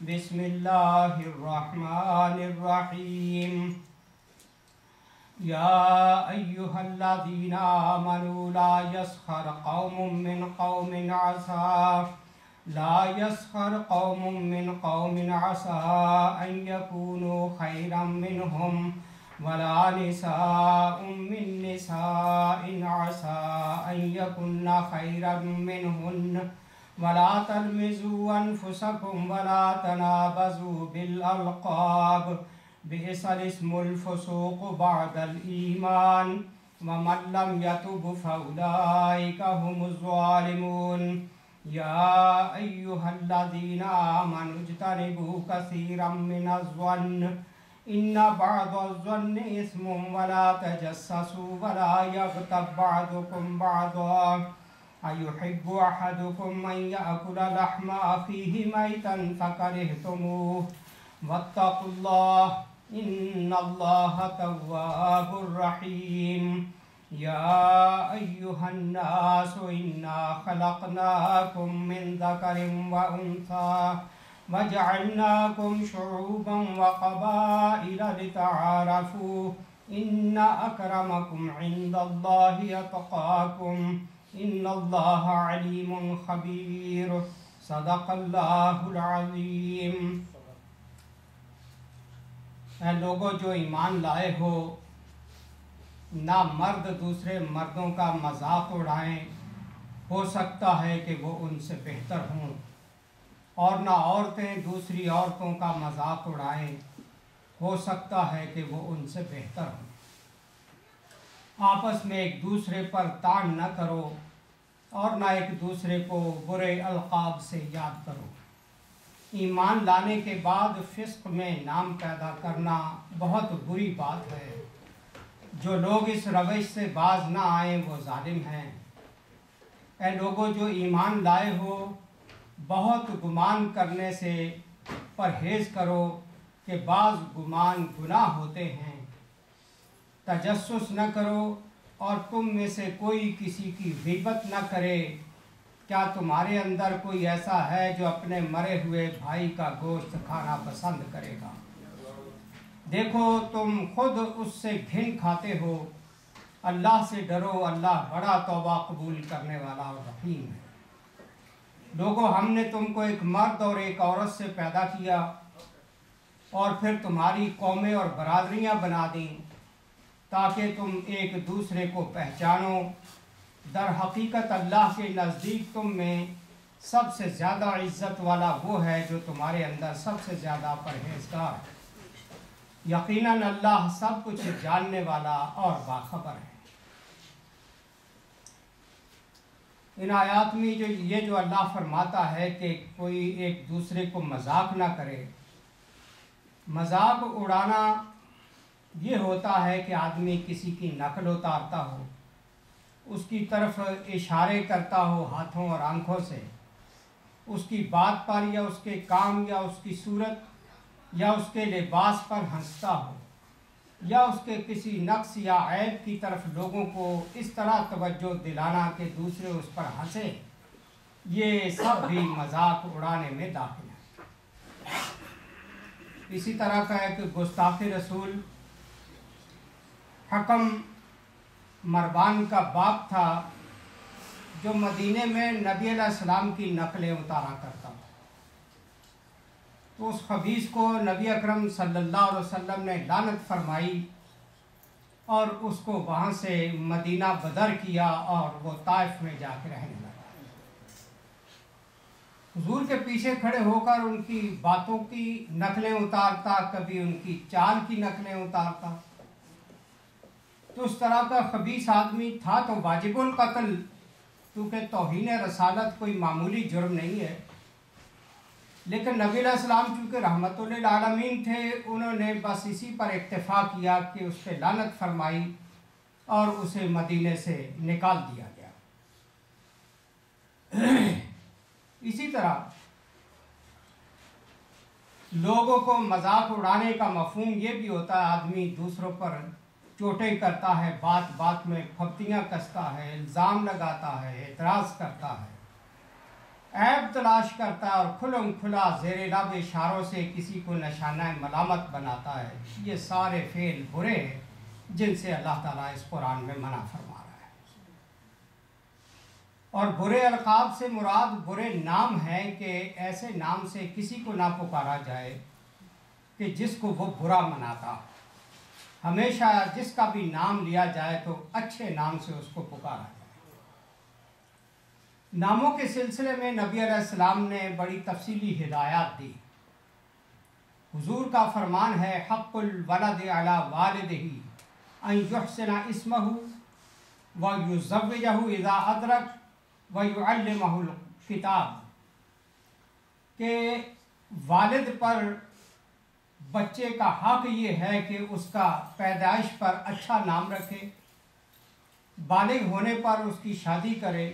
بسم اللہ الرحمن الرحیم یا ایہا الذین آمنوا لا یسخر قوم من قوم عسى ان یکونوا خیرا منہم ولا نساء من نساء عسى ان یکن خیرا منہن ولا تلمزوا انفسکم ولا تنابزوا بالالقاب بئس الاسم الفسوق بعد الایمان ومن لم يتب فاولئک هم الظالمون یا ایہا الذین آمنوا اجتنبوا کثیرا من الظن ان بعض الظن اثم ولا تجسسوا ولا یغتب بعضکم بعضا ایحب احدکم ان یأکل لحم اخیہ میتا فکرہتموہ واتقوا اللہ ان اللہ تواب الرحیم یا ایہا الناس انا خلقناکم من ذکر وانثی وجعلناکم شعوبا وقبائل لتعارفوا ان اکرمکم عند اللہ اتقاکم ان اللہ علیم خبیر صدق اللہ العظیم۔ اے لوگوں جو ایمان لائے نہ مرد دوسرے مردوں کا مذاق اڑائیں، ہو سکتا ہے کہ وہ ان سے بہتر ہوں، اور نہ عورتیں دوسری عورتوں کا مذاق اڑائیں، ہو سکتا ہے کہ وہ ان سے بہتر ہوں۔ آپس میں ایک دوسرے پر طعن نہ کرو اور نہ ایک دوسرے کو برے القاب سے یاد کرو۔ ایمان لانے کے بعد فسق میں نام پیدا کرنا بہت بری بات ہے۔ جو لوگ اس روش سے باز نہ آئیں وہ ظالم ہیں۔ اے لوگوں جو ایمان لائے ہو، بہت گمان کرنے سے پرہیز کرو کہ بعض گمان گناہ ہوتے ہیں۔ تجسس نہ کرو اور تم میں سے کوئی کسی کی غیبت نہ کرے۔ کیا تمہارے اندر کوئی ایسا ہے جو اپنے مرے ہوئے بھائی کا گوشت کھانا پسند کرے گا؟ دیکھو تم خود اس سے گھن کھاتے ہو۔ اللہ سے ڈرو، اللہ بڑا توبہ قبول کرنے والا اور رحیم ہے۔ لوگوں ہم نے تم کو ایک مرد اور ایک عورت سے پیدا کیا اور پھر تمہاری قومیں اور برادریاں بنا دیں تاکہ تم ایک دوسرے کو پہچانو۔ در حقیقت اللہ کے نزدیک تم میں سب سے زیادہ عزت والا وہ ہے جو تمہارے اندر سب سے زیادہ پرہیزگار ہے۔ یقیناً اللہ سب کچھ جاننے والا اور باخبر ہے۔ ان آیات میں یہ جو اللہ فرماتا ہے کہ کوئی ایک دوسرے کو مذاق نہ کرے، مذاق اڑانا یہ ہوتا ہے کہ آدمی کسی کی نقل اتارتا ہو، اس کی طرف اشارے کرتا ہو ہاتھوں اور آنکھوں سے، اس کی بات پر یا اس کے کام یا اس کی صورت یا اس کے لباس پر ہنستا ہو، یا اس کے کسی نقص یا عیب کی طرف لوگوں کو اس طرح توجہ دلانا کہ دوسرے اس پر ہنسے، یہ سب بھی مذاق اڑانے میں داخل ہے۔ اسی طرح کا ایک گستاخ رسول حکم مروان کا باپ تھا جو مدینے میں نبی علیہ السلام کی نقلیں اتارا کرتا تھا۔ تو اس خبیث کو نبی اکرم صلی اللہ علیہ وسلم نے لعنت فرمائی اور اس کو وہاں سے مدینہ بدر کیا اور وہ طائف میں جا کے رہنے لگا۔ حضور کے پیچھے کھڑے ہو کر ان کی باتوں کی نقلیں اتارتا، کبھی ان کی چال کی نقلیں اتارتا۔ تو اس طرح کا خبیث آدمی تھا تو واجب القتل، کیونکہ توہین رسالت کوئی معمولی جرم نہیں ہے۔ لیکن نبی علیہ السلام چونکہ رحمت للعالمین تھے، انہوں نے بس اسی پر اکتفا کیا کہ اس پہ لعنت فرمائی اور اسے مدینے سے نکال دیا گیا۔ اسی طرح لوگوں کو مذاق اڑانے کا مفہوم یہ بھی ہوتا ہے آدمی دوسروں پر چوٹیں کرتا ہے، بات بات میں پھپتیاں کستا ہے، الزام لگاتا ہے، اعتراض کرتا ہے۔ عیب تلاش کرتا ہے اور کھلم کھلا زیر لب اشاروں سے کسی کو نشانہ ملامت بناتا ہے، یہ سارے فعل برے ہیں جن سے اللہ تعالیٰ اس قرآن میں منع فرما رہا ہے۔ اور برے القاب سے مراد برے نام ہیں کہ ایسے نام سے کسی کو نہ پکارا جائے کہ جس کو وہ برا مناتا۔ ہمیشہ جس کا بھی نام لیا جائے تو اچھے نام سے اس کو پکارا جائے۔ ناموں کے سلسلے میں نبی علیہ السلام نے بڑی تفصیلی ہدایات دی۔ حضور کا فرمان ہے حق الولد علی والدہ ان یحسن اسمہ ویزوجہ اذا ادرک ویعلمہ الکتاب، کہ والد پر بچے کا حق یہ ہے کہ اس کا پیدائش پر اچھا نام رکھے، بالغ ہونے پر اس کی شادی کرے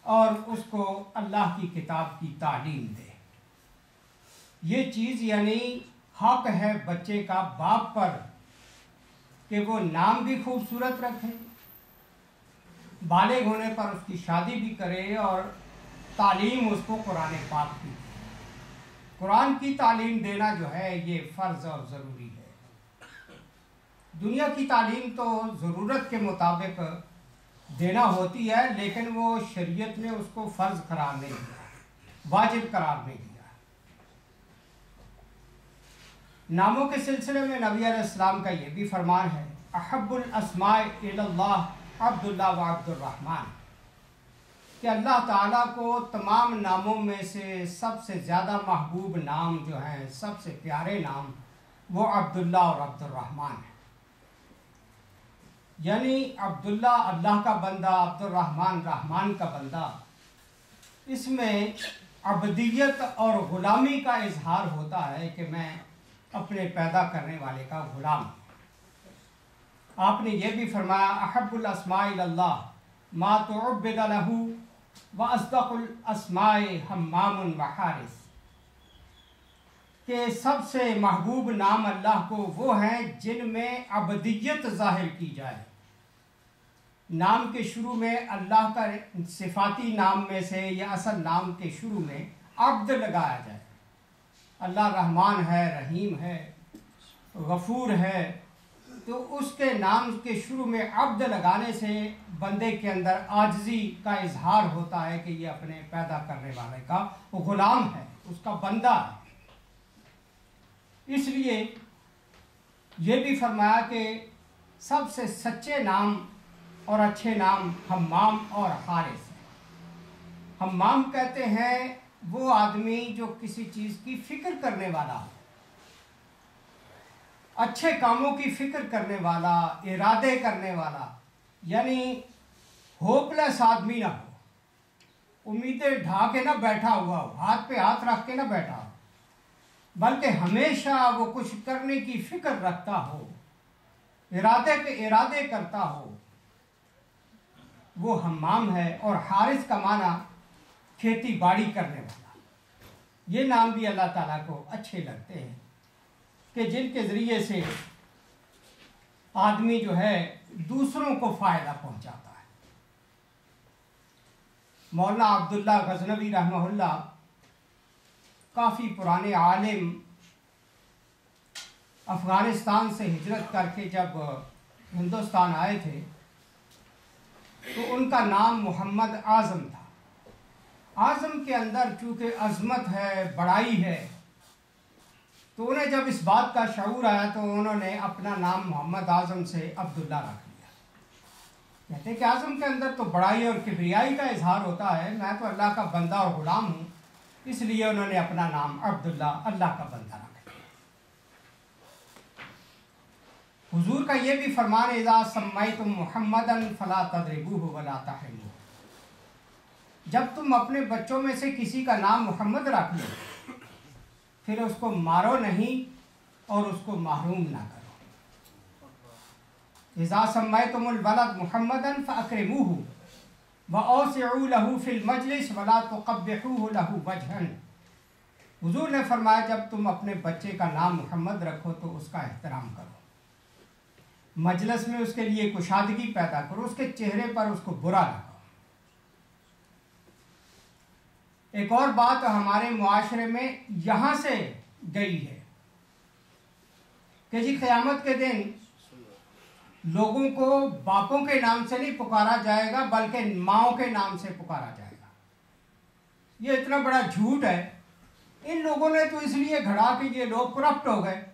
اور اس کو اللہ کی کتاب کی تعلیم دے۔ یہ چیز یعنی حق ہے بچے کا باپ پر کہ وہ نام بھی خوبصورت رکھے، بالغ ہونے پر اس کی شادی بھی کرے اور تعلیم اس کو قرآن پاک کی دے۔ قرآن کی تعلیم دینا جو ہے یہ فرض اور ضروری ہے۔ دنیا کی تعلیم تو ضرورت کے مطابق دینا ہوتی ہے، لیکن وہ شریعت نے اس کو فرض قرار نہیں دیا، واجب قرار نہیں دیا۔ ناموں کے سلسلے میں نبی علیہ السلام کا یہ بھی فرمان ہے احب الاسماء الی اللہ عبداللہ و عبد الرحمن، کہ اللہ تعالیٰ کو تمام ناموں میں سے سب سے زیادہ محبوب نام جو ہیں، سب سے پیارے نام، وہ عبداللہ اور عبد الرحمن ہیں۔ یعنی عبداللہ اللہ کا بندہ، عبد الرحمن رحمان کا بندہ، اس میں عبدیت اور غلامی کا اظہار ہوتا ہے کہ میں اپنے پیدا کرنے والے کا غلام ہوں۔ آپ نے یہ بھی فرمایا احب الاسماء الی اللہ ما تعبد لہ واصدق الاسماء حمام و حارث، کہ سب سے محبوب نام اللہ کو وہ ہیں جن میں عبدیت ظاہر کی جائے۔ نام کے شروع میں اللہ کا صفاتی نام میں سے یا اصل نام کے شروع میں عبد لگایا جائے۔ اللہ رحمان ہے، رحیم ہے، غفور ہے، تو اس کے نام کے شروع میں عبد لگانے سے بندے کے اندر عاجزی کا اظہار ہوتا ہے کہ یہ اپنے پیدا کرنے والے کا غلام ہے، اس کا بندہ ہے۔ اس لیے یہ بھی فرمایا کہ سب سے سچے نام اور اچھے نام حمام اور حارث ہیں۔ حمام کہتے ہیں وہ آدمی جو کسی چیز کی فکر کرنے والا ہو، اچھے کاموں کی فکر کرنے والا، ارادے کرنے والا، یعنی ہوپلیس آدمی نہ ہو، امیدیں ڈھا کے نہ بیٹھا ہوا ہو، ہاتھ پہ ہاتھ رکھ کے نہ بیٹھا ہو، بلکہ ہمیشہ وہ کچھ کرنے کی فکر رکھتا ہو، ارادے کے ارادے کرتا ہو، وہ حمام ہے۔ اور حارث کا معنی کھیتی باڑی کرنے والا۔ یہ نام بھی اللہ تعالیٰ کو اچھے لگتے ہیں کہ جن کے ذریعے سے آدمی جو ہے دوسروں کو فائدہ پہنچاتا ہے۔ مولانا عبداللہ غزنوی رحمہ اللہ کافی پرانے عالم، افغانستان سے ہجرت کر کے جب ہندوستان آئے تھے تو ان کا نام محمد اعظم تھا۔ اعظم کے اندر چونکہ عظمت ہے، بڑائی ہے، تو انہیں جب اس بات کا شعور آیا تو انہوں نے اپنا نام محمد اعظم سے عبداللہ رکھ لیا۔ کہتے ہیں کہ اعظم کے اندر تو بڑائی اور کبریائی کا اظہار ہوتا ہے، میں تو اللہ کا بندہ اور غلام ہوں، اس لیے انہوں نے اپنا نام عبداللہ، اللہ کا بندہ رکھ لیا۔ حضور کا یہ بھی فرمان اذا سمیتم محمدا فلا تضربوہ ولا تحرموہ، جب تم اپنے بچوں میں سے کسی کا نام محمد رکھ لو پھر اس کو مارو نہیں اور اس کو محروم نہ کرو۔ اذا سمیتم الولد محمدا فاکرموہ واوسعوا له فی المجلس ولا تقبحوہ له وجہا، حضور نے فرمایا جب تم اپنے بچے کا نام محمد رکھو تو اس کا احترام کرو، مجلس میں اس کے لیے کشادگی پیدا کرو، اس کے چہرے پر اس کو برا لگاؤ۔ ایک اور بات ہمارے معاشرے میں یہاں سے گئی ہے کہ جی قیامت کے دن لوگوں کو باپوں کے نام سے نہیں پکارا جائے گا بلکہ ماؤں کے نام سے پکارا جائے گا۔ یہ اتنا بڑا جھوٹ ہے، ان لوگوں نے تو اس لیے گھڑا کہ یہ لوگ کرپٹ ہو گئے،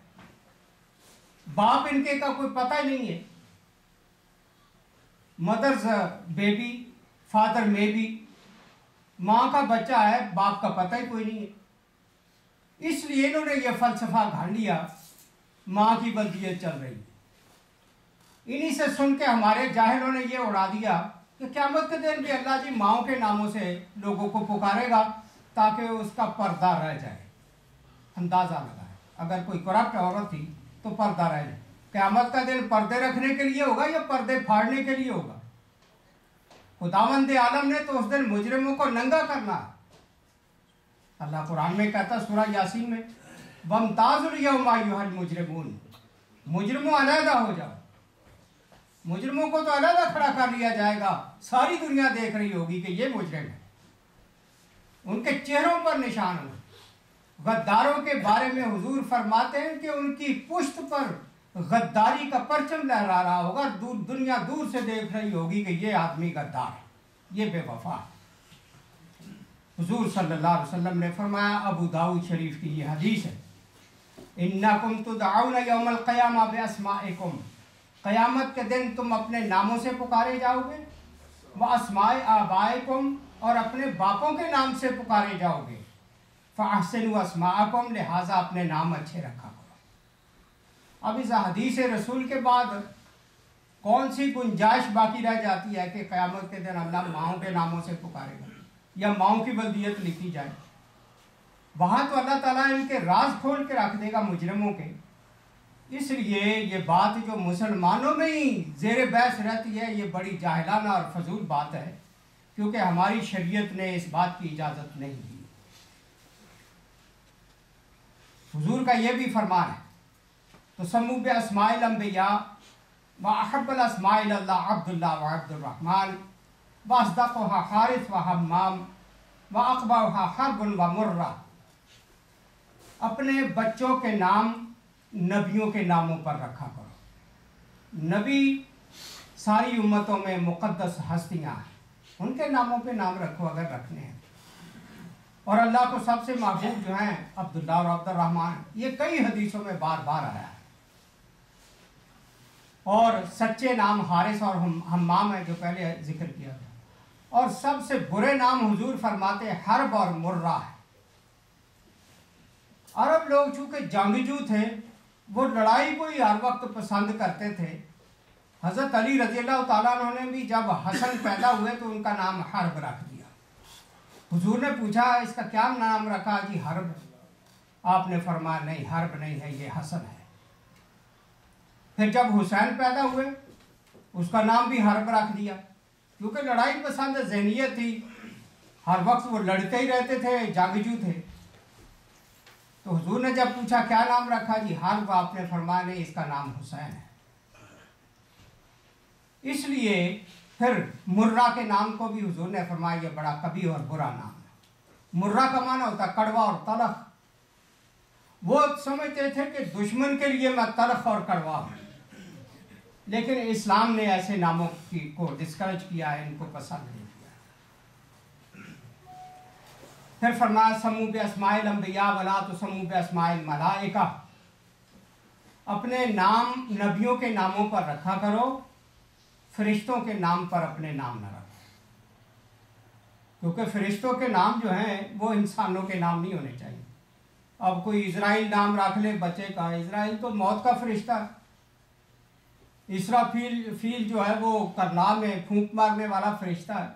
باپ ان کے کا کوئی پتہ ہی نہیں ہے۔ مدرز بیبی فادر میں بھی، ماں کا بچہ ہے باپ کا پتہ ہی کوئی نہیں ہے، اس لیے انہوں نے یہ فلسفہ گھڑ لیا ماں کی بلدیت چل رہی ہے۔ انہی سے سن کے ہمارے جاہلوں نے یہ اڑا دیا کہ قیامت کے دن بھی اللہ جی ماؤں کے ناموں سے لوگوں کو پکارے گا تاکہ اس کا پردہ رہ جائے۔ اندازہ لگائے اگر کوئی کرپٹ عورت تھی تو پردہ رہ جائے، قیامت کا دن پردے رکھنے کے لیے ہوگا یا پردے پھاڑنے کے لیے ہوگا؟ خداوند عالم نے تو اس دن مجرموں کو ننگا کرنا ہے۔ اللہ قرآن میں کہتا سورہ یاسین میں وَامْتَازُوا الْيَوْمَ أَيُّهَا الْمُجْرِمُونَ، مجرموں علیحدہ ہو جاؤ۔ مجرموں کو تو علیحدہ کھڑا کر لیا جائے گا، ساری دنیا دیکھ رہی ہوگی کہ یہ مجرم ہے، ان کے چہروں پر نشان ہو۔ غداروں کے بارے میں حضور فرماتے ہیں کہ ان کی پشت پر غداری کا پرچم لہرا رہا ہوگا، دنیا دور سے دیکھ رہی ہوگی کہ یہ آدمی غدار ہے، یہ بے وفا ہے۔ حضور صلی اللہ علیہ وسلم نے فرمایا، ابو داؤد شریف کی یہ حدیث ہے، انکم تدعون یوم القیامہ باسمائکم، قیامت کے دن تم اپنے ناموں سے پکارے جاؤ گے، واسماء آبائکم، اور اپنے باپوں کے نام سے پکارے جاؤ گے، فاحسنوا اسماءکم، لہٰذا اپنے نام اچھے رکھا کرو۔ اب اس حدیث رسول کے بعد کون سی گنجائش باقی رہ جاتی ہے کہ قیامت کے دن اللہ ماؤں کے ناموں سے پکارے گا یا ماؤں کی بلدیت لکھی جائے؟ وہاں تو اللہ تعالیٰ ان کے راز کھول کے رکھ دے گا مجرموں کے۔ اس لیے یہ بات جو مسلمانوں میں ہی زیر بحث رہتی ہے، یہ بڑی جاہلانہ اور فضول بات ہے، کیونکہ ہماری شریعت نے اس بات کی اجازت نہیں دی۔ حضور کا یہ بھی فرمان ہے، تو سمو باسماء الانبیاء واحب الاسماء اللہ عبد اللہ وعبد الرحمن واصدقها حارث وحمام واقبحها حرب ومرہ، اپنے بچوں کے نام نبیوں کے ناموں پر رکھا کرو۔ نبی ساری امتوں میں مقدس ہستیاں ہیں، ان کے ناموں پہ نام رکھو اگر رکھنے ہیں۔ اور اللہ کو سب سے محبوب جو ہیں عبداللہ اور عبد الرحمن، یہ کئی حدیثوں میں بار بار آیا ہے۔ اور سچے نام حارث اور حمام ہے جو پہلے ذکر کیا تھا۔ اور سب سے برے نام حضور فرماتے حرب اور مرہ ہے۔ عرب لوگ چونکہ جنگجو تھے، وہ لڑائی کو ہی ہر وقت پسند کرتے تھے۔ حضرت علی رضی اللہ تعالیٰ عنہ نے بھی جب حسن پیدا ہوئے تو ان کا نام حرب رکھ دیا۔ حضور نے پوچھا اس کا کیا نام رکھا؟ جی حرب۔ آپ نے فرمایا نہیں، حرب نہیں ہے، یہ حسن ہے۔ پھر جب حسین پیدا ہوئے اس کا نام بھی حرب رکھ دیا، کیونکہ لڑائی پسند ذہنیت تھی، ہر وقت وہ لڑتے ہی رہتے تھے، جنگجو تھے۔ تو حضور نے جب پوچھا کیا نام رکھا؟ جی حرب۔ آپ نے فرمایا نہیں، اس کا نام حسین ہے۔ اس لیے پھر مرہ کے نام کو بھی حضور نے فرمایا یہ بڑا قبیح اور برا نام ہے۔ مرہ کا معنی ہوتا ہے کڑوا اور تلخ۔ وہ سمجھتے تھے کہ دشمن کے لیے میں تلخ اور کڑوا ہوں، لیکن اسلام نے ایسے ناموں کو ڈسکریج کیا ہے، ان کو پسند نہیں کیا۔ پھر فرمایا سمو باسماء الانبیاء ولا تسمو باسماء الملائکہ، اپنے نام نبیوں کے ناموں پر رکھا کرو، فرشتوں کے نام پر اپنے نام نہ رکھو، کیونکہ فرشتوں کے نام جو ہیں وہ انسانوں کے نام نہیں ہونے چاہیے۔ اب کوئی اسرائیل نام رکھ لے بچے کا، اسرائیل تو موت کا فرشتہ ہے۔ اسرافیل جو ہے وہ کرنا میں پھونک مارنے والا فرشتہ ہے۔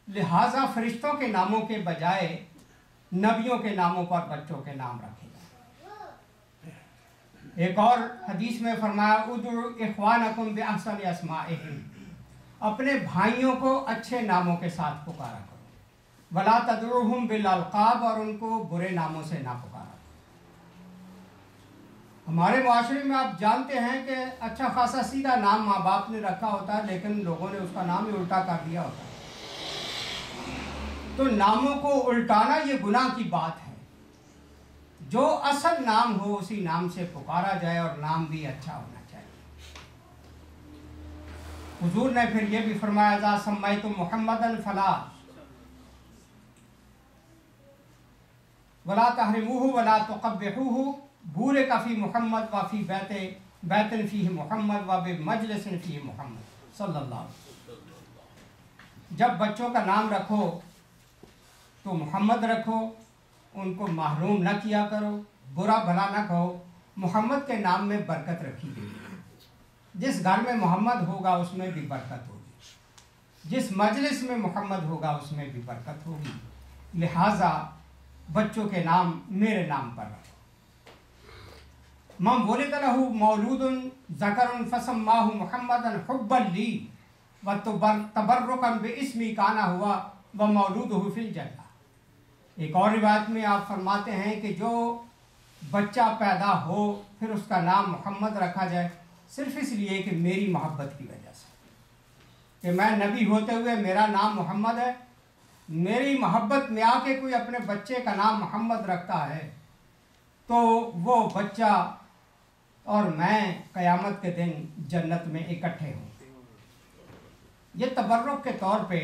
لہٰذا فرشتوں کے ناموں کے بجائے نبیوں کے ناموں پر بچوں کے نام رکھے جائیں۔ ایک اور حدیث میں فرمایا ادعوا اخوانکم باحسن اسمائہم، اپنے بھائیوں کو اچھے ناموں کے ساتھ پکارا کرو، ولا تدعوہم بالالقاب، اور ان کو برے ناموں سے نہ پکارا۔ ہمارے معاشرے میں آپ جانتے ہیں کہ اچھا خاصا سیدھا نام ماں باپ نے رکھا ہوتا ہے، لیکن لوگوں نے اس کا نام ہی الٹا کر دیا ہوتا ہے۔ تو ناموں کو الٹانا یہ گناہ کی بات ہے. جو اصل نام ہو اسی نام سے پکارا جائے اور نام بھی اچھا ہونا چاہیے. حضور نے پھر یہ بھی فرمایا اذا سمیتم محمدا فلا ولا تحرموه ولا تقبحوه بورک فی محمد وفی بیت فیہ محمد وبمجلس فیہ محمد صلی اللہ علیہ وسلم. جب بچوں کا نام رکھو تو محمد رکھو، ان کو محروم نہ کیا کرو، برا بھلا نہ کہو. محمد کے نام میں برکت رکھی گئی ہے. جس گھر میں محمد ہوگا اس میں بھی برکت ہوگی، جس مجلس میں محمد ہوگا اس میں بھی برکت ہوگی. لہٰذا بچوں کے نام میرے نام پر رکھو. من ولد له مولود ذکر فسماہ محمدا حبا لی وتبرکا باسمی کان ہوا ومولودہ فی الجنہ. ایک اور روایت میں آپ فرماتے ہیں کہ جو بچہ پیدا ہو پھر اس کا نام محمد رکھا جائے صرف اس لیے کہ میری محبت کی وجہ سے، کہ میں نبی ہوتے ہوئے میرا نام محمد ہے. میری محبت میں آ کے کوئی اپنے بچے کا نام محمد رکھتا ہے تو وہ بچہ اور میں قیامت کے دن جنت میں اکٹھے ہوں. یہ تبرک کے طور پہ،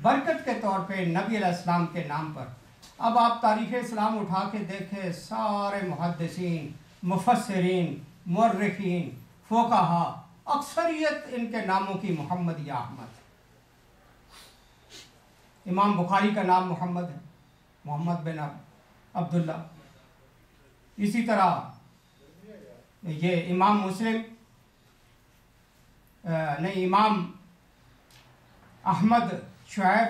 برکت کے طور پہ نبی علیہ السلام کے نام پر. اب آپ تاریخ اسلام اٹھا کے دیکھیں، سارے محدثین، مفسرین، مورخین، فقہا، اکثریت ان کے ناموں کی محمد یا احمد. امام بخاری کا نام محمد ہے، محمد بن عبداللہ. اسی طرح یہ امام مسلم نہیں، امام احمد شعیب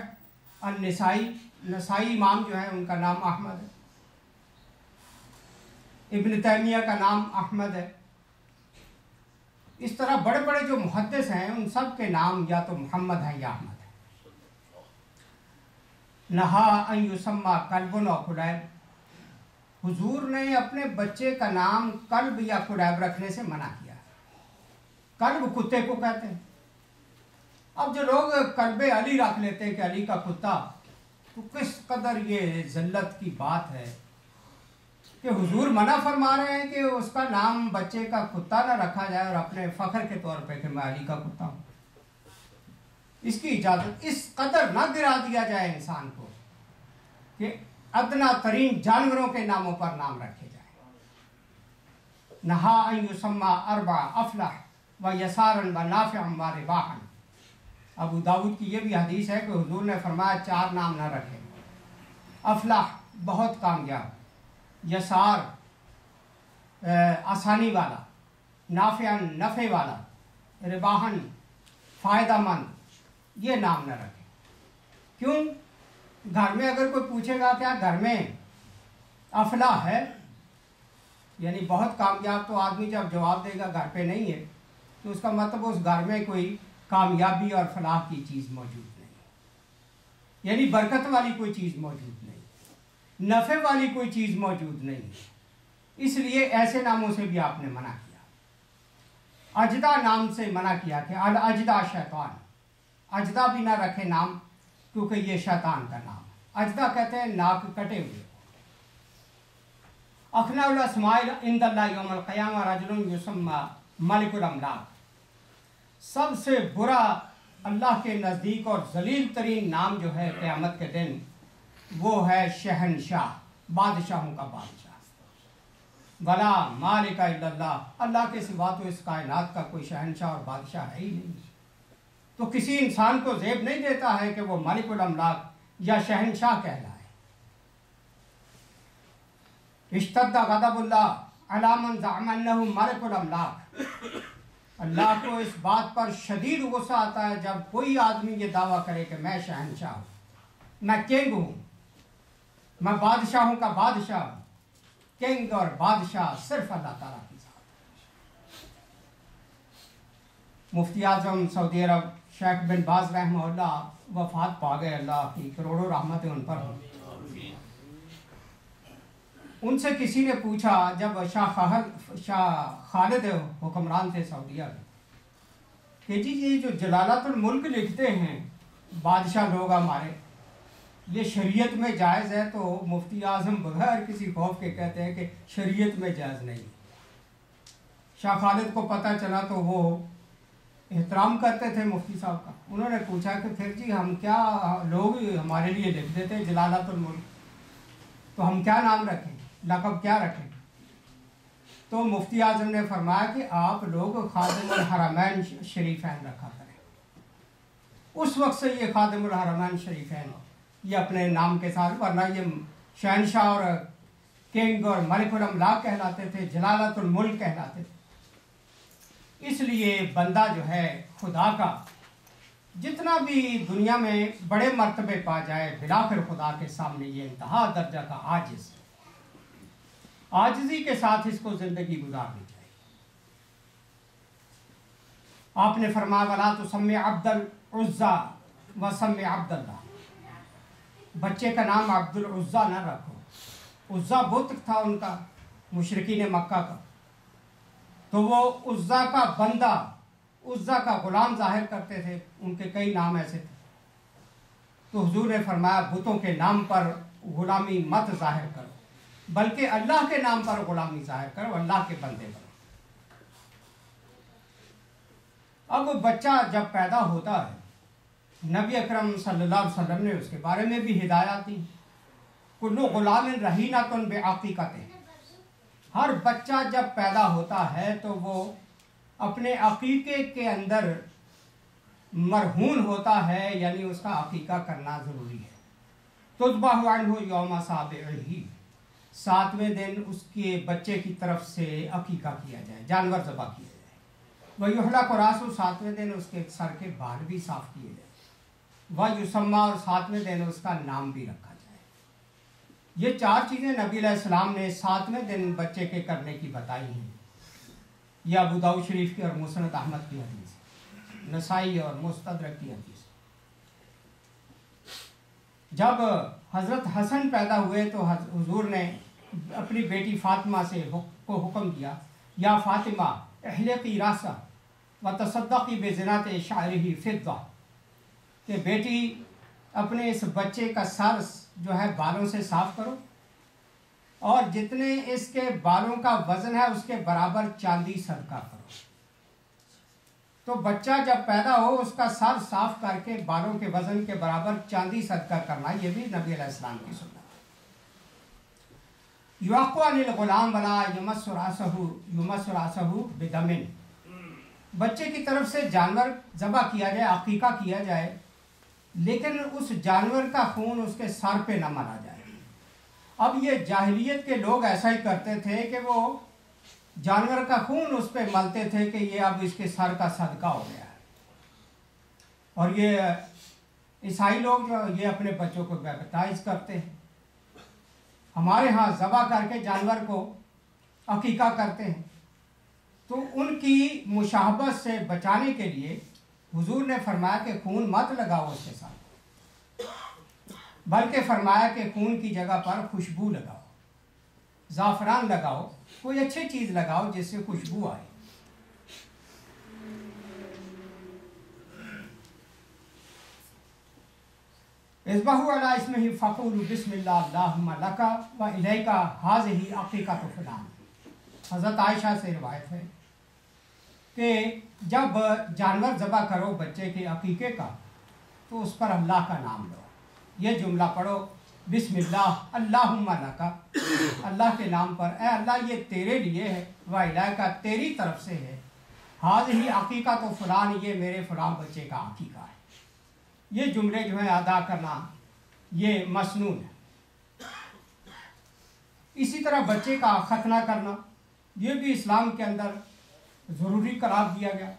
نسائی امام جو ہیں ان کا نام احمد ہے. ابن تیمیہ کا نام احمد ہے. اس طرح بڑے بڑے جو محدث ہیں ان سب کے نام یا تو محمد ہیں یا احمد ہے. نہا ان یسمى کلب و کلیب، حضور نے اپنے بچے کا نام کلب یا کلیب رکھنے سے منع کیا. کلب کتے کو کہتے ہیں. اب جو لوگ کلب علی رکھ لیتے ہیں کہ علی کا کتا، تو کس قدر یہ ذلت کی بات ہے کہ حضور منع فرما رہے ہیں کہ اس کا نام بچے کا کتا نہ رکھا جائے اور اپنے فخر کے طور پہ کہ میں علی کا کتا ہوں. اس کی اجازت، اس قدر نہ گرا دیا جائے انسان کو کہ ادنا ترین جانوروں کے ناموں پر نام رکھے جائیں. نہا ان یسمى اربع افلح و یسارا و نافعا و رباحا. ابو داؤد کی یہ بھی حدیث ہے کہ حضور نے فرمایا 4 نام نہ رکھیں. افلاح بہت کامیاب، یسار آسانی والا، نافعا نفع والا، رباحا فائدہ مند، یہ نام نہ رکھیں. کیوں؟ گھر میں اگر کوئی پوچھے گا کیا گھر میں افلاح ہے یعنی بہت کامیاب، تو آدمی جب جواب دے گا گھر پہ نہیں ہے تو اس کا مطلب اس گھر میں کوئی کامیابی اور فلاح کی چیز موجود نہیں، یعنی برکت والی کوئی چیز موجود نہیں، نفع والی کوئی چیز موجود نہیں. اس لیے ایسے ناموں سے بھی آپ نے منع کیا. اجدا نام سے منع کیا کہ الاجدا شیطان. اجدا بھی نہ رکھے نام کیونکہ یہ شیطان کا نام. اجدا کہتے ہیں ناک کٹے ہوئے. اخنا الاسماء عند اللہ یوم القیامہ رجل یسمى ملک الاملاک. سب سے برا اللہ کے نزدیک اور ذلیل ترین نام جو ہے قیامت کے دن وہ ہے شہنشاہ، بادشاہوں کا بادشاہ. ولا مالک الا اللہ، اللہ کے سوا تو اس کائنات کا کوئی شہنشاہ اور بادشاہ ہے ہی نہیں. تو کسی انسان کو زیب نہیں دیتا ہے کہ وہ ملک الاملاک یا شہنشاہ کہلائے. اشتد غضب اللہ علی من زعم انہ ملک الاملاک. اللہ کو اس بات پر شدید غصہ آتا ہے جب کوئی آدمی یہ دعویٰ کرے کہ میں شہنشاہ ہوں، میں کنگ ہوں، میں بادشاہوں کا بادشاہ ہوں. کنگ اور بادشاہ صرف اللہ تعالیٰ کی ذات ہے. مفتی اعظم سعودی عرب شیخ بن باز رحمہ اللہ وفات پا گئے، اللہ کی کروڑوں رحمتیں ان پر ہوں. ان سے کسی نے پوچھا جب شاہ خالد حکمران تھے سعودیہ میں کہ جی یہ جو جلالت الملک لکھتے ہیں بادشاہ لوگ ہمارے، یہ شریعت میں جائز ہے تو مفتی اعظم بغیر کسی خوف کے کہتے ہیں کہ شریعت میں جائز نہیں. شاہ خالد کو پتہ چلا تو وہ احترام کرتے تھے مفتی صاحب کا. انہوں نے پوچھا کہ پھر جی ہم کیا, لوگ ہمارے لیے لکھ دیتے جلالت الملک, تو ہم کیا نام رکھیں, لقب کیا رکھیں؟ تو مفتی اعظم نے فرمایا کہ آپ لوگ خادم الحرمین شریفین رکھا کریں. اس وقت سے یہ خادم الحرمین شریفین یہ اپنے نام کے ساتھ, ورنہ یہ شہنشاہ اور کنگ اور ملک الاملاک کہلاتے تھے, جلالت الملک کہلاتے تھے. اس لیے بندہ جو ہے خدا کا جتنا بھی دنیا میں بڑے مرتبے پا جائے, بلاخر خدا کے سامنے یہ انتہا درجہ کا عاجز ہے. عاجزی کے ساتھ اس کو زندگی گزارنی چاہیے. آپ نے فرمایا وَلَا تُسَمِّ عَبْدَ الْعُزَّى وَسَمِّ عَبْدَ اللَّهِ, بچے کا نام عبد العزیٰ نہ رکھو. عزیٰ بت تھا ان کا, مشرکین مکہ کا, تو وہ عزیٰ کا بندہ, عزیٰ کا غلام ظاہر کرتے تھے. ان کے کئی نام ایسے تھے. تو حضور نے فرمایا بتوں کے نام پر غلامی مت ظاہر کرو, بلکہ اللہ کے نام پر غلامی ظاہر کرو, اللہ کے بندے بنو. اب بچہ جب پیدا ہوتا ہے, نبی اکرم صلی اللہ علیہ وسلم نے اس کے بارے میں بھی ہدایات دی. کلو غلام رہینۃ بعقیقتہ, ہر بچہ جب پیدا ہوتا ہے تو وہ اپنے عقیقے کے اندر مرہون ہوتا ہے, یعنی اس کا عقیقہ کرنا ضروری ہے. تذبح عنہ یوم سابعہ, 7ویں دن اس کے بچے کی طرف سے عقیقہ کیا جائے, جانور ذبح کیا جائے. وَيُحْلَقُ رَأْسُهُ, 7ویں دن اس کے سر کے بال بھی صاف کیے جائے. وَيُسَمَّى, اور 7ویں دن اس کا نام بھی رکھا جائے. یہ 4 چیزیں نبی علیہ السلام نے 7ویں دن بچے کے کرنے کی بتائی ہیں. یہ ابو داؤد شریف کی اور مسند احمد کی حدیث ہے, نسائی اور مستدرک کی حدیث. جب حضرت حسن پیدا ہوئے تو حضور نے اپنی بیٹی فاطمہ کو حکم دیا, یا فاطمہ احلقی راسہ وتصدقی بزنات شعرہ فضہ, کہ بیٹی اپنے اس بچے کا سر جو ہے بالوں سے صاف کرو, اور جتنے اس کے بالوں کا وزن ہے اس کے برابر چاندی صدقہ کرو. تو بچہ جب پیدا ہو اس کا سر صاف کر کے بالوں کے وزن کے برابر چاندی صدقہ کرنا, یہ بھی نبی علیہ السلام کی سنت. یعق عن الغلام ولا یمس راسہ بدم, بچے کی طرف سے جانور ذبح کیا جائے, عقیقہ کیا جائے, لیکن اس جانور کا خون اس کے سر پہ نہ ملا جائے. اب یہ جاہلیت کے لوگ ایسا ہی کرتے تھے کہ وہ جانور کا خون اس پہ ملتے تھے کہ یہ اب اس کے سر کا صدقہ ہو گیا ہے. اور یہ عیسائی لوگ جو یہ اپنے بچوں کو بیپتائز کرتے ہیں. ہمارے ہاں ذبح کر کے جانور کو عقیقہ کرتے ہیں. تو ان کی مشابہت سے بچانے کے لیے حضور نے فرمایا کہ خون مت لگاؤ اس کے ساتھ, بلکہ فرمایا کہ خون کی جگہ پر خوشبو لگاؤ, زعفران لگاؤ, کوئی اچھی چیز لگاؤ جس سے خوشبو آئے. اذبحوا علی اسمہ فقولوا بسم اللہ اللہم لک و الیک ھذہ عقیقۃ فلان. حضرت عائشہ سے روایت ہے کہ جب جانور ذبح کرو بچے کے عقیقے کا تو اس پر اللہ کا نام لو. یہ جملہ پڑھو, بسم اللہ اللہم لک, اللہ کے نام پر, اے اللہ یہ تیرے لیے ہے, و الیک, تیری طرف سے ہے, ھذہ عقیقۃ فلان, یہ میرے فلاں بچے کا عقیقہ ہے. یہ جملے جو ہیں ادا کرنا یہ مسنون ہے. اسی طرح بچے کا ختنہ کرنا یہ بھی اسلام کے اندر ضروری قرار دیا گیا.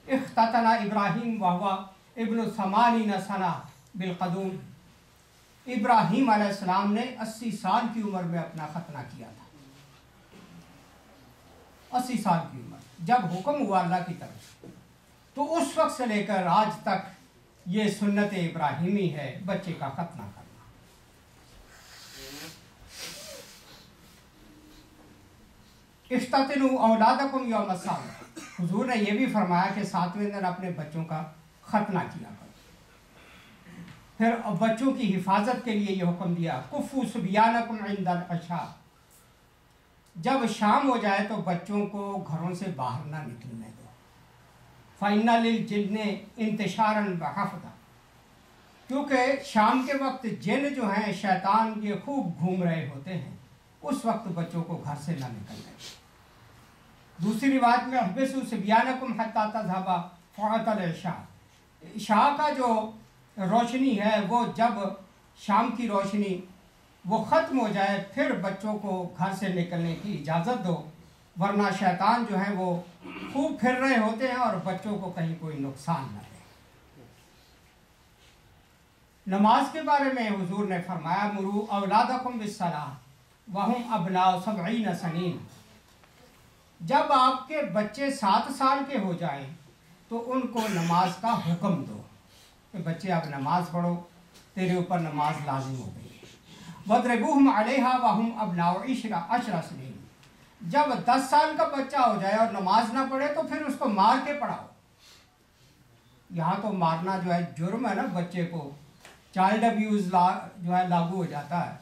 اختتن ابراہیم وہو ابن 80 سنہ بالقدوم, ابراہیم علیہ السلام نے 80 سال کی عمر میں اپنا ختنہ کیا تھا. 80 سال کی عمر جب حکم ہوا اللہ کی طرف سے, تو اس وقت سے لے کر آج تک یہ سنت ابراہیمی ہے بچے کا ختنہ کرنا. افتتنوا اولادکم یوم السابع, حضور نے یہ بھی فرمایا کہ 7ویں دن اپنے بچوں کا ختنہ کیا کرو. پھر بچوں کی حفاظت کے لیے یہ حکم دیا کفو صبیانکم عند العشاء، جب شام ہو جائے تو بچوں کو گھروں سے باہر نہ نکلنے دو. فَإِنَّ لِلْجِنِّ انتشارًا وَحَفْدًا، کیونکہ شام کے وقت جن جو ہیں شیطان یہ خوب گھوم رہے ہوتے ہیں، اس وقت بچوں کو گھر سے نہ نکلنے دو. دوسری روایت میں احبسوا صبیانکم حتی تذهب فوات العشاء، عشاء کا جو روشنی ہے وہ جب شام کی روشنی وہ ختم ہو جائے پھر بچوں کو گھر سے نکلنے کی اجازت دو، ورنہ شیطان جو ہیں وہ خوب پھر رہے ہوتے ہیں اور بچوں کو کہیں کوئی نقصان نہ دے. نماز کے بارے میں حضور نے فرمایا مروا اولادکم بالصلاۃ وہم ابناء 70 سنین، جب آپ کے بچے 7 سال کے ہو جائیں تو ان کو نماز کا حکم دو کہ بچے اب نماز پڑھو، تیرے اوپر نماز لازم ہو گئی. وَاضْرِبُوهُمْ عَلَيْهَا وَهُمْ أَبْنَاءُ 10 سنین، جب 10 سال کا بچہ ہو جائے اور نماز نہ پڑھے تو پھر اس کو مار کے پڑھاؤ. یہاں تو مارنا جو ہے جرم ہے نا، بچے کو چائلڈ ابیوز جو ہے لاگو ہو جاتا ہے،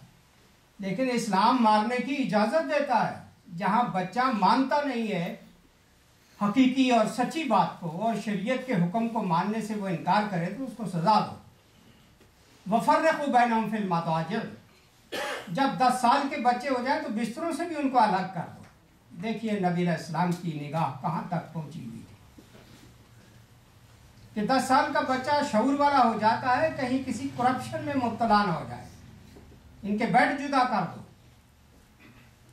لیکن اسلام مارنے کی اجازت دیتا ہے. جہاں بچہ مانتا نہیں ہے حقیقی اور سچی بات کو اور شریعت کے حکم کو ماننے سے وہ انکار کرے تو اس کو سزا دو. وَفَرِّقُوا بَيْنَهُمْ فِي الْمَضَاجِعِ، جب 10 سال کے بچے ہو جائیں تو بستروں سے بھی ان کو الگ کر دو. دیکھیے نبی علیہ السلام کی نگاہ کہاں تک پہنچی ہوئی تھی کہ 10 سال کا بچہ شعور والا ہو جاتا ہے، کہیں کسی کرپشن میں مبتلا نہ ہو جائے. ان کے بیڈ جدا کر دو.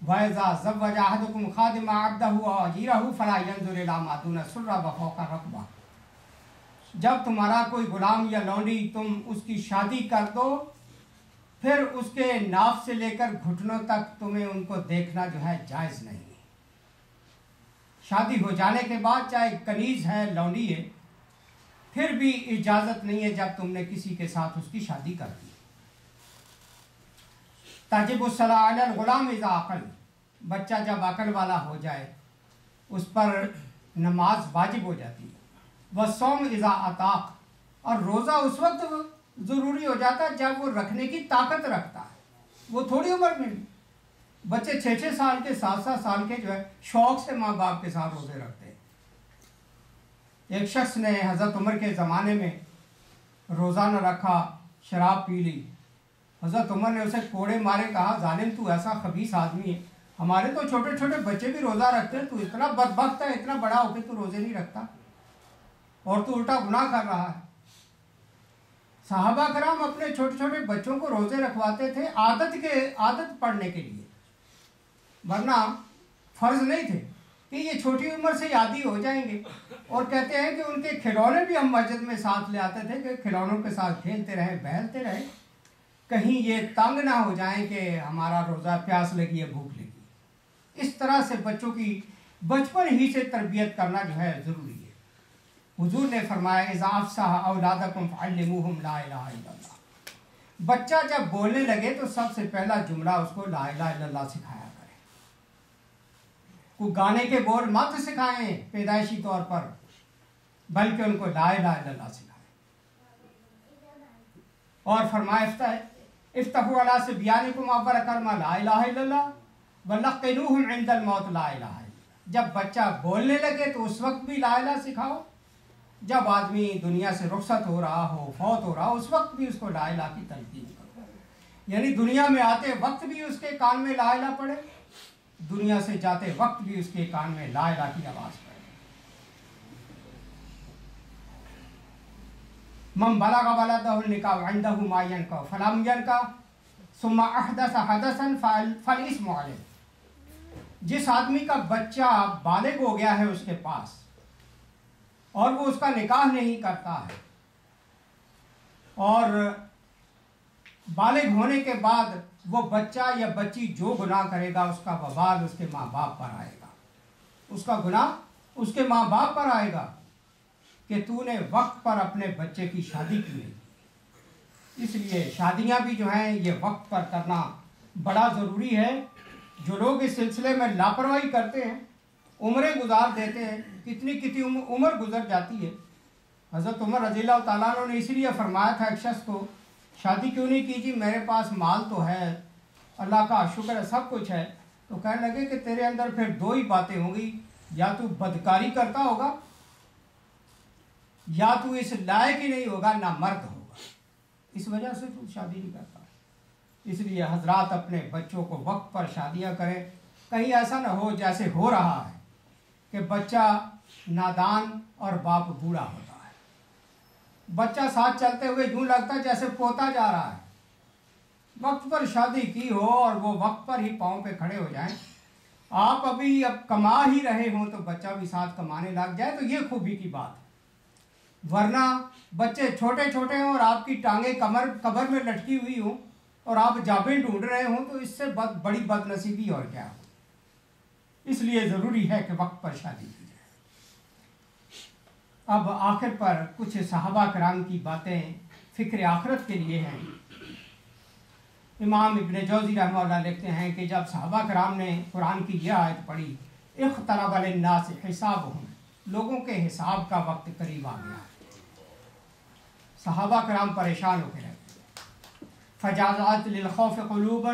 وَإِذَا زَوَّجَ أَحَدُكُمْ خَادِمًا عَبْدَهُ أَوْ أَجِيرَهُ فَلَا يَنظُرْ إِلَىٰ مَا دُونَ السُّرَّةِ وَفَوْقَ الرُّكْبَةِ، جب تمہارا کوئی غلام یا لونڈی تم اس کی شادی کر دو پھر اس کے ناف سے لے کر گھٹنوں تک تمہیں ان کو دیکھنا جو ہے جائز نہیں. شادی ہو جانے کے بعد چاہے کنیز ہے لونڈی ہے پھر بھی اجازت نہیں ہے جب تم نے کسی کے ساتھ اس کی شادی کر دی. تجب الصلاۃ علی الغلام اذا عقل، بچہ جب عقل والا ہو جائے اس پر نماز واجب ہو جاتی ہے. والصوم اذا اطاق، اور روزہ اس وقت ضروری ہو جاتا ہے جب وہ رکھنے کی طاقت رکھتا ہے. وہ تھوڑی عمر میں بچے 6 سال کے 7 سال کے جو ہے شوق سے ماں باپ کے ساتھ روزے رکھتے ہیں. ایک شخص نے حضرت عمر کے زمانے میں روزہ نہ رکھا، شراب پی لی. حضرت عمر نے اسے کوڑے مارے، کہا ظالم تو ایسا خبیث آدمی ہے، ہمارے تو چھوٹے چھوٹے بچے بھی روزہ رکھتے ہیں، تو اتنا بدبخت ہے، اتنا بڑا ہو کے تو روزے نہیں رکھتا اور تو الٹا گناہ کر رہا ہے. صحابہ کرام اپنے چھوٹے چھوٹے بچوں کو روزے رکھواتے تھے عادت پڑھنے کے لیے، ورنہ فرض نہیں تھے کہ یہ چھوٹی عمر سے عادی ہو جائیں گے. اور کہتے ہیں کہ ان کے کھلونے بھی ہم مسجد میں ساتھ لے آتے تھے کہ کھلونوں کے ساتھ کھیلتے رہے بہلتے رہے، کہیں یہ تنگ نہ ہو جائیں کہ ہمارا روزہ پیاس لگی ہے بھوک لگی. اس طرح سے بچوں کی بچپن ہی سے تربیت کرنا جو ہے ضروری ہے. حضور نے فرمایا اذا افصح اولادکم فعلموہم لا الہ الا اللہ، بچہ جب بولنے لگے تو سب سے پہلا جملہ اس کو لا الہ الا اللہ سکھایا کرے. کوئی گانے کے بول مت سکھائیں پیدائشی طور پر، بلکہ ان کو لا الہ الا اللہ سکھائیں. اور فرمایا افتحوا علی صبیانکم اول کلمہ لا الہ الا اللہ ولقنوہم عند الموت لا الہ الا اللہ، جب بچہ بولنے لگے تو اس وقت بھی لا الہ سکھاؤ، جب آدمی دنیا سے رخصت ہو رہا ہو فوت ہو رہا ہو اس وقت بھی اس کو لا الہ کی تلقین کرو. یعنی دنیا میں آتے وقت بھی اس کے کان میں لا الہ پڑے، دنیا سے جاتے وقت بھی اس کے کان میں لا الہ کی آواز پڑے. من بلغ ولدہ النکاح عندہ ما ینکح فلم ینکح ثم احدث حدثا فالاسم علیہ، جس آدمی کا بچہ بالغ ہو گیا ہے اس کے پاس اور وہ اس کا نکاح نہیں کرتا ہے، اور بالغ ہونے کے بعد وہ بچہ یا بچی جو گناہ کرے گا اس کا وبال اس کے ماں باپ پر آئے گا، اس کا گناہ اس کے ماں باپ پر آئے گا کہ تو نے وقت پر اپنے بچے کی شادی کی نہیں. اس لیے شادیاں بھی جو ہیں یہ وقت پر کرنا بڑا ضروری ہے. جو لوگ اس سلسلے میں لاپرواہی کرتے ہیں، عمریں گزار دیتے ہیں، کتنی عمر گزر جاتی ہے. حضرت عمر رضی اللہ تعالیٰ عنہ نے اس لیے فرمایا تھا ایک شخص کو شادی کیوں نہیں کی؟ جی میرے پاس مال تو ہے، اللہ کا شکر ہے، سب کچھ ہے۔ تو کہنے لگے کہ تیرے اندر پھر دو ہی باتیں ہوں گی، یا تو بدکاری کرتا ہوگا یا تو اس لائق ہی نہیں ہوگا، نہ مرد ہوگا، اس وجہ سے تو شادی نہیں کرتا۔ اس لیے حضرات اپنے بچوں کو وقت پر شادیاں کریں، کہیں ایسا نہ ہو جیسے ہو رہا ہے کہ بچہ نادان اور باپ بوڑھا ہوتا ہے، بچہ ساتھ چلتے ہوئے یوں لگتا ہے جیسے پوتا جا رہا ہے۔ وقت پر شادی کی ہو اور وہ وقت پر ہی پاؤں پہ کھڑے ہو جائیں، آپ ابھی اب کما ہی رہے ہوں تو بچہ بھی ساتھ کمانے لگ جائے تو یہ خوبی کی بات ہے، ورنہ بچے چھوٹے چھوٹے ہوں اور آپ کی ٹانگیں قبر میں لٹکی ہوئی ہوں اور آپ جابیں ڈھونڈ رہے ہوں تو اس سے بڑی بد نصیبی اور کیا ہو۔ اس لیے ضروری ہے کہ وقت پر شادی کی جائے۔ اب آخر پر کچھ صحابہ کرام کی باتیں فکر آخرت کے لیے ہیں۔ امام ابن جوزی رحمہ اللہ لکھتے ہیں کہ جب صحابہ کرام نے قرآن کی یہ آیت پڑھی، اقترب للناس حسابہم، لوگوں کے حساب کا وقت قریب آ گیا، صحابہ کرام پریشان ہو کے رہتے، فجازت للخوف قلوبا،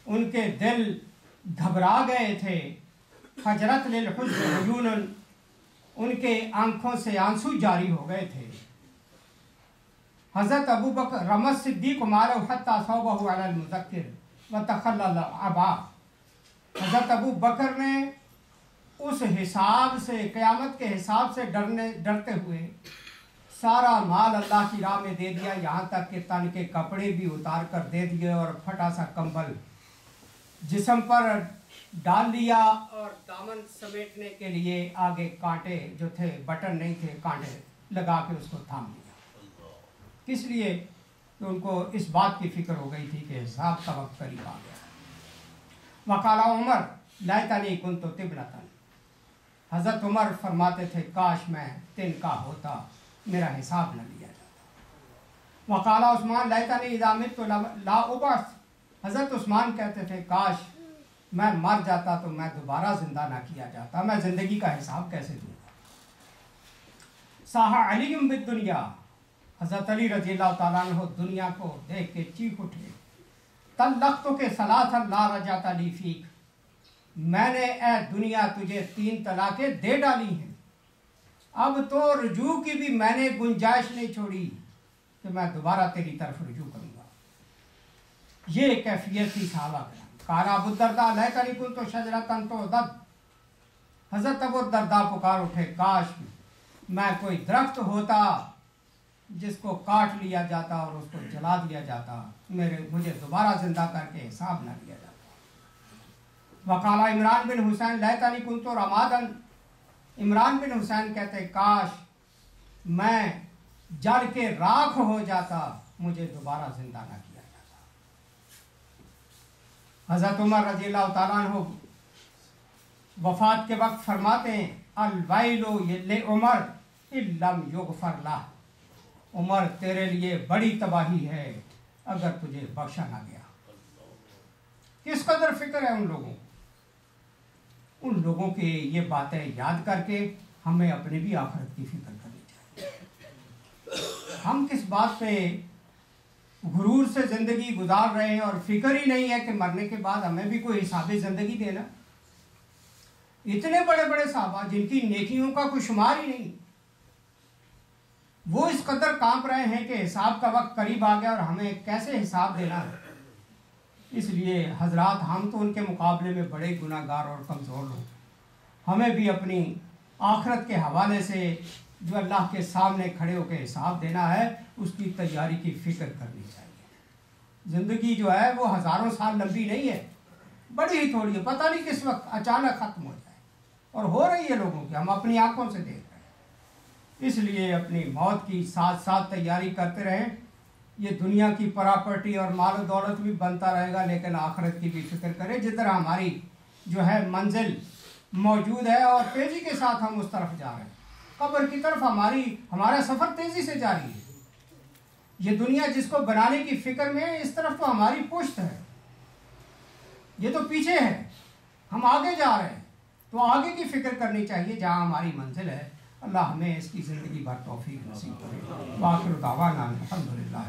ان کے دل گھبرا گئے تھے، فجرت للحزن عیون، ان کے آنکھوں سے آنسو جاری ہو گئے تھے۔ حضرت ابو بکر رمض صدیق مارو حتی صوبہ علی المذکر وتخلل عبا، حضرت ابو بکر نے اس حساب سے، قیامت کے حساب سے ڈرتے ہوئے سارا مال اللہ کی راہ میں دے دیا، یہاں تک کہ تن کے کپڑے بھی اتار کر دے دیے اور پھٹا سا کمبل جسم پر ڈال لیا، اور دامن سمیٹنے کے لیے آگے کانٹے جو تھے، بٹن نہیں تھے، کانٹے لگا کے اس کو تھام لیا۔ کس لیے؟ کہ ان کو اس بات کی فکر ہو گئی تھی کہ حساب کا وقت قریب آ گیا۔ وقال عمر لیتنی کنت طبنۃ، حضرت عمر فرماتے تھے کاش میں تن کا ہوتا، میرا حساب نہ لیا جاتا۔ وقال عثمان لیتنی اذا مت لا ابعث، حضرت عثمان کہتے تھے کاش میں مر جاتا تو میں دوبارہ زندہ نہ کیا جاتا، میں زندگی کا حساب کیسے دوں گا۔ صاح علی بالدنیا، حضرت علی رضی اللہ تعالیٰ عنہ دنیا کو دیکھ کے چیخ اٹھے، طلقتک ثلاثا لا رجعت لی فیک، میں نے اے دنیا تجھے 3 طلاقیں دے ڈالی ہیں، اب تو رجوع کی بھی میں نے گنجائش نہیں چھوڑی کہ میں دوبارہ تیری طرف رجوع کروں گا۔ یہ کیفیت تھی صحابہ کرام۔ قال ابو الدرداء لیتنی کنت شجرۃ تعضد، حضرت ابو الدرداء پکار اٹھے کاش میں کوئی درخت ہوتا جس کو کاٹ لیا جاتا اور اس کو جلا دیا جاتا، مجھے دوبارہ زندہ کر کے حساب نہ لیا جاتا۔ وقال عمران بن حسین لیتنی کنت رمادا، عمران بن حسین کہتے کاش میں جل کے راکھ ہو جاتا، مجھے دوبارہ زندہ نہ کیا جاتا۔ حضرت عمر رضی اللہ تعالیٰ عنہ وفات کے وقت فرماتے ہیں الویل لعمر ان لم یغفر لہ، عمر تیرے لیے بڑی تباہی ہے اگر تجھے بخشا نہ گیا۔ کس قدر فکر ہے ان لوگوں کی یہ باتیں یاد کر کے ہمیں اپنی بھی آخرت کی فکر کرنی چاہیے۔ ہم کس بات پہ غرور سے زندگی گزار رہے ہیں اور فکر ہی نہیں ہے کہ مرنے کے بعد ہمیں بھی کوئی حساب زندگی دینا۔ اتنے بڑے بڑے صحابہ جن کی نیکیوں کا کوئی شمار ہی نہیں، وہ اس قدر کانپ رہے ہیں کہ حساب کا وقت قریب آ گیا اور ہمیں کیسے حساب دینا ہے۔ اس لیے حضرات ہم تو ان کے مقابلے میں بڑے گناہ گار اور کمزور لوگ، ہمیں بھی اپنی آخرت کے حوالے سے جو اللہ کے سامنے کھڑے ہو کے حساب دینا ہے اس کی تیاری کی فکر کرنی چاہیے۔ زندگی جو ہے وہ ہزاروں سال لمبی نہیں ہے، بڑی ہی تھوڑی ہے، پتہ نہیں کس وقت اچانک ختم ہو جائے، اور ہو رہی ہے لوگوں کی، ہم اپنی آنکھوں سے دیکھ رہے ہیں۔ اس لیے اپنی موت کی ساتھ ساتھ تیاری کرتے رہیں۔ یہ دنیا کی پراپرٹی اور مال و دولت بھی بنتا رہے گا، لیکن آخرت کی بھی فکر کریں جدھر ہماری جو ہے منزل موجود ہے اور تیزی کے ساتھ ہم اس طرف جا رہے ہیں، قبر کی طرف ہمارا سفر تیزی سے جاری ہے۔ یہ دنیا جس کو بنانے کی فکر میں ہے، اس طرف تو ہماری پشت ہے، یہ تو پیچھے ہے، ہم آگے جا رہے ہیں، تو آگے کی فکر کرنی چاہیے جہاں ہماری منزل ہے۔ اللہ ہمیں اس کی زندگی بھر توفیق نصیب کرے۔ وآخر دعوانا الحمدللہ۔